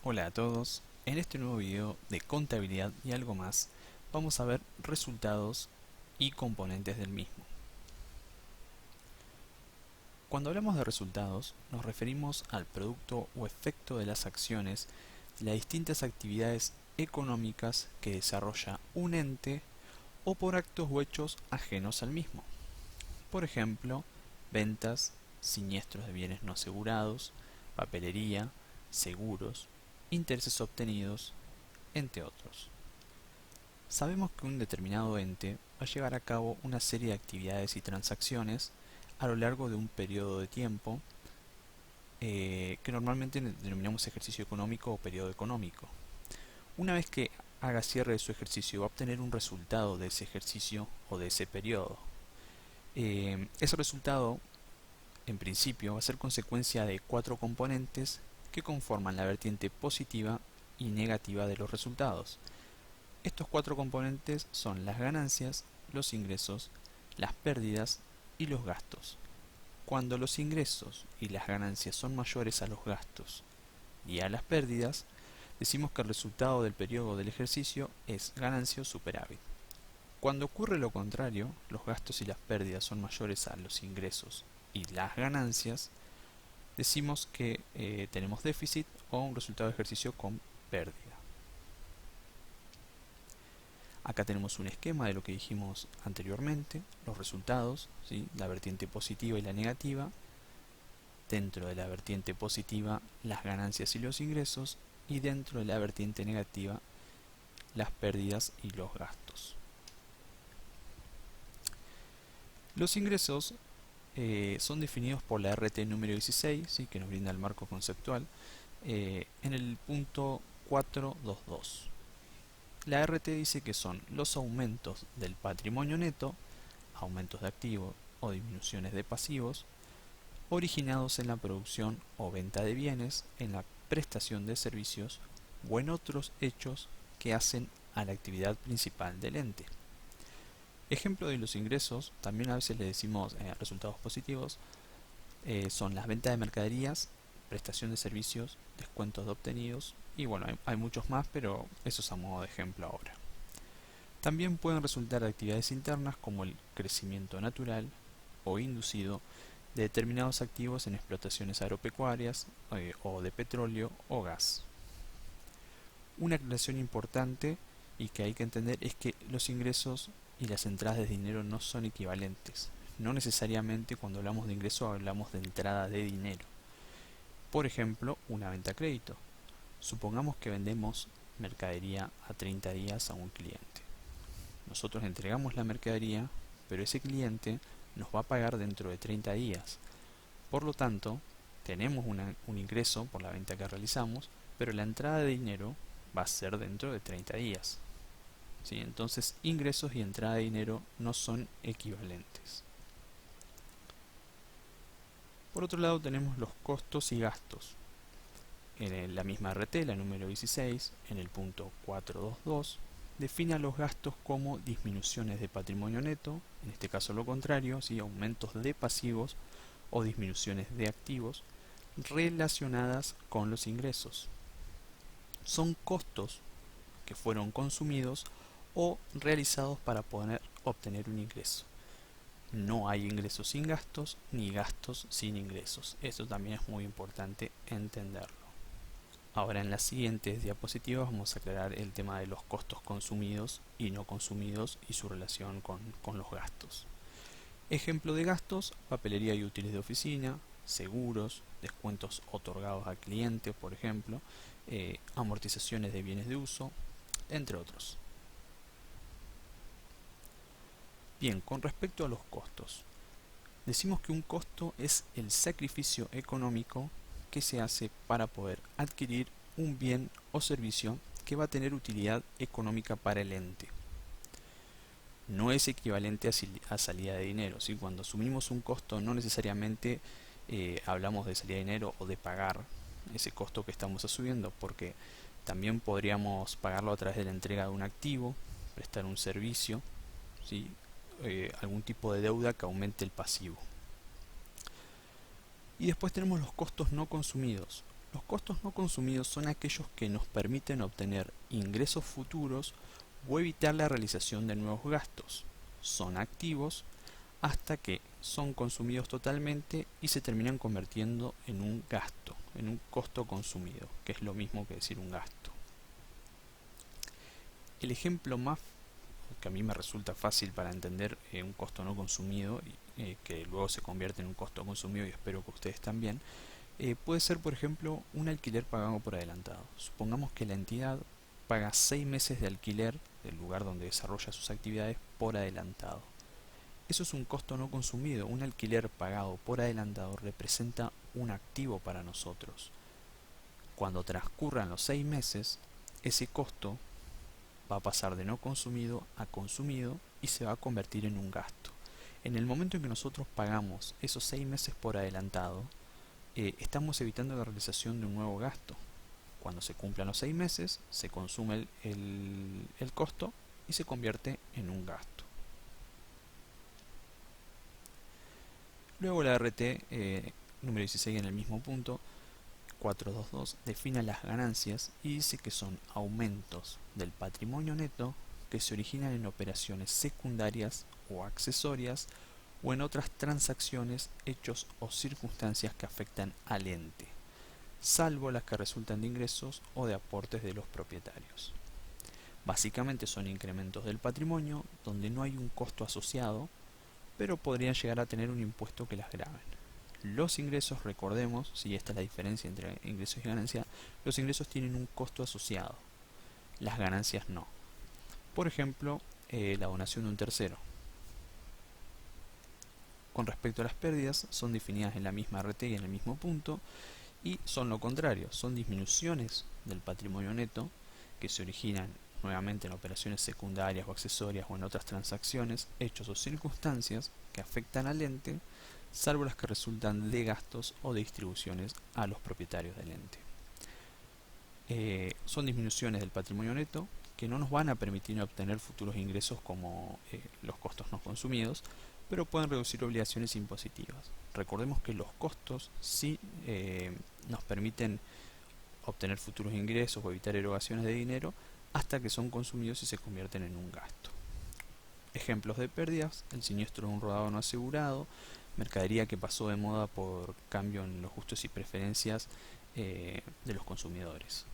Hola a todos, en este nuevo video de contabilidad y algo más vamos a ver resultados y componentes del mismo. Cuando hablamos de resultados nos referimos al producto o efecto de las acciones de las distintas actividades económicas que desarrolla un ente o por actos o hechos ajenos al mismo. Por ejemplo, ventas, siniestros de bienes no asegurados, papelería, seguros, intereses obtenidos, entre otros. Sabemos que un determinado ente va a llevar a cabo una serie de actividades y transacciones a lo largo de un periodo de tiempo que normalmente denominamos ejercicio económico o periodo económico. Una vez que haga cierre de su ejercicio, va a obtener un resultado de ese ejercicio o de ese periodo. Ese resultado, en principio, va a ser consecuencia de cuatro componentes que conforman la vertiente positiva y negativa de los resultados. Estos cuatro componentes son las ganancias, los ingresos, las pérdidas y los gastos. Cuando los ingresos y las ganancias son mayores a los gastos y a las pérdidas, decimos que el resultado del periodo del ejercicio es ganancia o superávit. Cuando ocurre lo contrario, los gastos y las pérdidas son mayores a los ingresos y las ganancias, decimos que tenemos déficit o un resultado de ejercicio con pérdida. Acá tenemos un esquema de lo que dijimos anteriormente, los resultados, ¿sí? La vertiente positiva y la negativa. Dentro de la vertiente positiva, las ganancias y los ingresos. Y dentro de la vertiente negativa, las pérdidas y los gastos. Los ingresos son definidos por la RT número 16, ¿sí? Que nos brinda el marco conceptual, en el punto 422. La RT dice que son los aumentos del patrimonio neto, aumentos de activos o disminuciones de pasivos, originados en la producción o venta de bienes, en la prestación de servicios o en otros hechos que hacen a la actividad principal del ente. Ejemplo de los ingresos, también a veces le decimos resultados positivos, son las ventas de mercaderías, prestación de servicios, descuentos de obtenidos y bueno, hay muchos más, pero eso es a modo de ejemplo ahora. También pueden resultar de actividades internas como el crecimiento natural o inducido de determinados activos en explotaciones agropecuarias o de petróleo o gas. Una aclaración importante y que hay que entender es que los ingresos y las entradas de dinero no son equivalentes. No necesariamente cuando hablamos de ingreso hablamos de entrada de dinero. Por ejemplo, una venta a crédito. Supongamos que vendemos mercadería a 30 días a un cliente. Nosotros entregamos la mercadería, pero ese cliente nos va a pagar dentro de 30 días. Por lo tanto, tenemos un ingreso por la venta que realizamos, pero la entrada de dinero va a ser dentro de 30 días. ¿Sí? Entonces, ingresos y entrada de dinero no son equivalentes. Por otro lado, tenemos los costos y gastos. En la misma RT, la número 16, en el punto 422, define los gastos como disminuciones de patrimonio neto, en este caso lo contrario, ¿sí? Aumentos de pasivos o disminuciones de activos relacionadas con los ingresos. Son costos que fueron consumidos o realizados para poder obtener un ingreso. No hay ingresos sin gastos ni gastos sin ingresos. Esto también es muy importante entenderlo. Ahora en las siguientes diapositivas vamos a aclarar el tema de los costos consumidos y no consumidos y su relación con los gastos. Ejemplo de gastos: papelería y útiles de oficina, seguros, descuentos otorgados al cliente, por ejemplo, amortizaciones de bienes de uso, entre otros. Bien, con respecto a los costos, decimos que un costo es el sacrificio económico que se hace para poder adquirir un bien o servicio que va a tener utilidad económica para el ente. No es equivalente a salida de dinero, ¿sí? Cuando asumimos un costo no necesariamente hablamos de salida de dinero o de pagar ese costo que estamos asumiendo, porque también podríamos pagarlo a través de la entrega de un activo, prestar un servicio, ¿sí? Algún tipo de deuda que aumente el pasivo. Y después tenemos los costos no consumidos. Los costos no consumidos son aquellos que nos permiten obtener ingresos futuros o evitar la realización de nuevos gastos. Son activos hasta que son consumidos totalmente y se terminan convirtiendo en un gasto, en un costo consumido, que es lo mismo que decir un gasto. El ejemplo más que a mí me resulta fácil para entender un costo no consumido, que luego se convierte en un costo consumido y espero que ustedes también, puede ser por ejemplo un alquiler pagado por adelantado. Supongamos que la entidad paga 6 meses de alquiler del lugar donde desarrolla sus actividades por adelantado. Eso es un costo no consumido. Un alquiler pagado por adelantado representa un activo para nosotros. Cuando transcurran los 6 meses, ese costo va a pasar de no consumido a consumido y se va a convertir en un gasto. En el momento en que nosotros pagamos esos 6 meses por adelantado, estamos evitando la realización de un nuevo gasto. Cuando se cumplan los 6 meses, se consume el costo y se convierte en un gasto. Luego la RT número 16 en el mismo punto, 422, define las ganancias y dice que son aumentos del patrimonio neto que se originan en operaciones secundarias o accesorias o en otras transacciones, hechos o circunstancias que afectan al ente, salvo las que resultan de ingresos o de aportes de los propietarios. Básicamente son incrementos del patrimonio donde no hay un costo asociado, pero podrían llegar a tener un impuesto que las graven. Los ingresos, recordemos, si esta es la diferencia entre ingresos y ganancias, los ingresos tienen un costo asociado, las ganancias no. Por ejemplo, la donación de un tercero. Con respecto a las pérdidas, son definidas en la misma RT y en el mismo punto, y son lo contrario, son disminuciones del patrimonio neto que se originan nuevamente en operaciones secundarias o accesorias o en otras transacciones, hechos o circunstancias que afectan al ente, salvo las que resultan de gastos o de distribuciones a los propietarios del ente. Son disminuciones del patrimonio neto que no nos van a permitir obtener futuros ingresos como los costos no consumidos, pero pueden reducir obligaciones impositivas. Recordemos que los costos sí nos permiten obtener futuros ingresos o evitar erogaciones de dinero hasta que son consumidos y se convierten en un gasto. Ejemplos de pérdidas: el siniestro de un rodado no asegurado, mercadería que pasó de moda por cambio en los gustos y preferencias de los consumidores.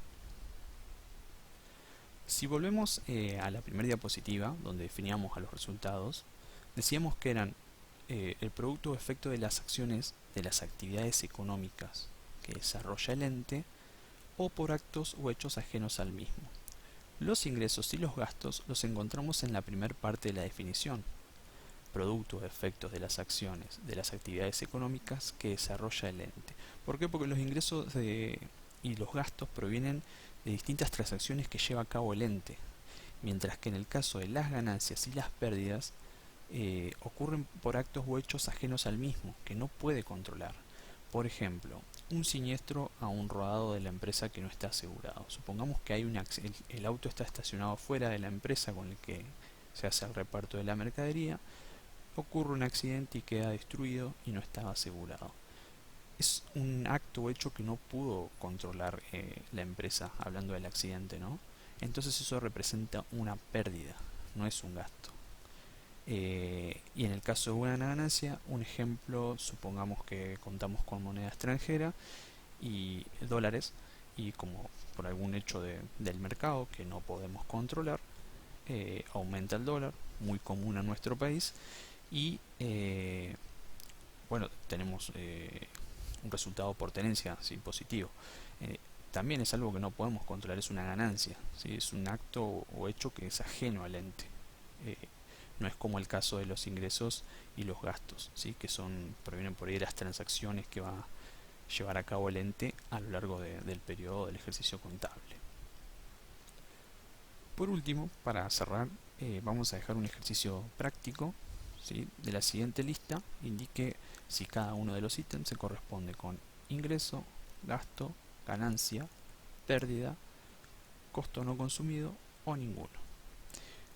Si volvemos a la primera diapositiva, donde definíamos a los resultados, decíamos que eran el producto o efecto de las acciones de las actividades económicas que desarrolla el ente o por actos o hechos ajenos al mismo. Los ingresos y los gastos los encontramos en la primera parte de la definición. Producto o efectos de las acciones de las actividades económicas que desarrolla el ente. ¿Por qué? Porque los ingresos y los gastos provienen de distintas transacciones que lleva a cabo el ente, mientras que en el caso de las ganancias y las pérdidas ocurren por actos o hechos ajenos al mismo, que no puede controlar. Por ejemplo, un siniestro a un rodado de la empresa que no está asegurado. Supongamos que hay el auto está estacionado fuera de la empresa con el que se hace el reparto de la mercadería, ocurre un accidente y queda destruido y no estaba asegurado. Es un acto o hecho que no pudo controlar la empresa, hablando del accidente, ¿no? Entonces eso representa una pérdida, no es un gasto. Y en el caso de una ganancia, un ejemplo, supongamos que contamos con moneda extranjera y dólares, y como por algún hecho del mercado que no podemos controlar, aumenta el dólar, muy común en nuestro país, y bueno, tenemos un resultado por tenencia, ¿sí?, positivo. También es algo que no podemos controlar, es una ganancia, ¿sí? Es un acto o hecho que es ajeno al ente. No es como el caso de los ingresos y los gastos, ¿sí?, que provienen por ahí de las transacciones que va a llevar a cabo el ente a lo largo del periodo del ejercicio contable. Por último, para cerrar, vamos a dejar un ejercicio práctico, ¿sí?, de la siguiente lista. Indique si cada uno de los ítems se corresponde con ingreso, gasto, ganancia, pérdida, costo no consumido o ninguno.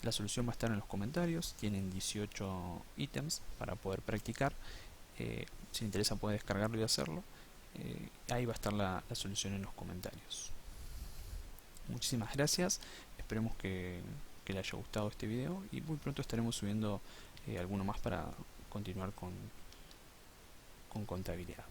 La solución va a estar en los comentarios. Tienen 18 ítems para poder practicar. Si le interesa puede descargarlo y hacerlo. ahí va a estar la solución en los comentarios. Muchísimas gracias, esperemos que le haya gustado este video y muy pronto estaremos subiendo alguno más para continuar con contabilidad.